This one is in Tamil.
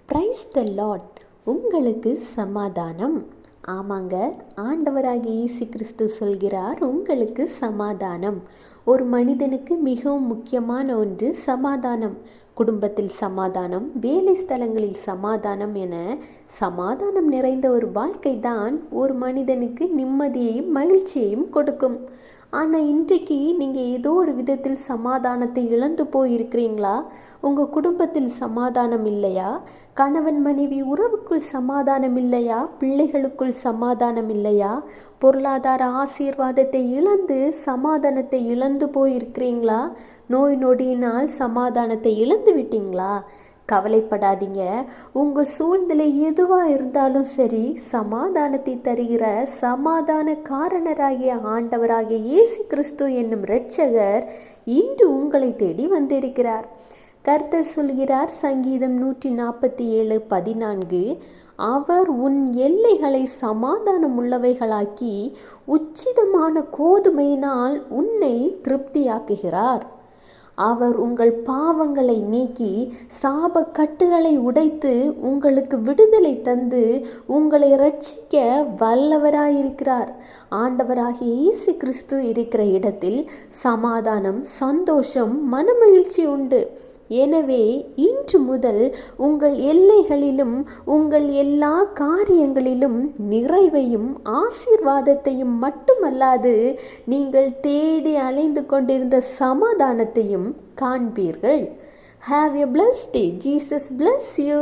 Praise the Lord. உங்களுக்கு சமாதானம். ஆமாங்க, ஆண்டவராகிய இயேசு கிறிஸ்து சொல்கிறார், உங்களுக்கு சமாதானம். ஒரு மனிதனுக்கு மிகவும் முக்கியமான ஒன்று சமாதானம். குடும்பத்தில் சமாதானம், வேலை ஸ்தலங்களில் சமாதானம் என சமாதானம் நிறைந்த ஒரு வாழ்க்கை தான் ஒரு மனிதனுக்கு நிம்மதியையும் மகிழ்ச்சியையும் கொடுக்கும். ஆனால் இன்றைக்கு நீங்கள் ஏதோ ஒரு விதத்தில் சமாதானத்தை இழந்து போயிருக்கிறீங்களா? உங்கள் குடும்பத்தில் சமாதானம் இல்லையா? கணவன் மனைவி உறவுக்குள் சமாதானம் இல்லையா? பிள்ளைகளுக்குள் சமாதானம் இல்லையா? பொருளாதார ஆசீர்வாதத்தை இழந்து சமாதானத்தை இழந்து போயிருக்கிறீங்களா? நோய் நொடியினால் சமாதானத்தை இழந்து விட்டீங்களா? கவலைப்படாதீங்க. உங்கள் சூழ்நிலை எதுவாக இருந்தாலும் சரி, சமாதானத்தை தருகிற சமாதான காரணராகிய ஆண்டவராகிய இயேசு கிறிஸ்து என்னும் இரட்சகர் இன்று உங்களை தேடி வந்திருக்கிறார். கர்த்தர் சொல்கிறார், சங்கீதம் 147:14, அவர் உன் எல்லைகளை சமாதானம் உள்ளவைகளாக்கி உச்சிதமான கோதுமையினால் உன்னை திருப்தியாக்குகிறார். அவர் உங்கள் பாவங்களை நீக்கி சாப கட்டுகளை உடைத்து உங்களுக்கு விடுதலை தந்து உங்களை ரட்சிக்க வல்லவராயிருக்கிறார். ஆண்டவராகிய இயேசு கிறிஸ்து இருக்கிற இடத்தில் சமாதானம், சந்தோஷம், மனமகிழ்ச்சி உண்டு. எனவே இன்று முதல் உங்கள் எல்லைகளிலும் உங்கள் எல்லா காரியங்களிலும் நிறைவையும் ஆசீர்வாதத்தையும் மட்டுமல்லாது நீங்கள் தேடி அலைந்து கொண்டிருந்த சமாதானத்தையும் காண்பீர்கள். Have a blessed day. Jesus bless you.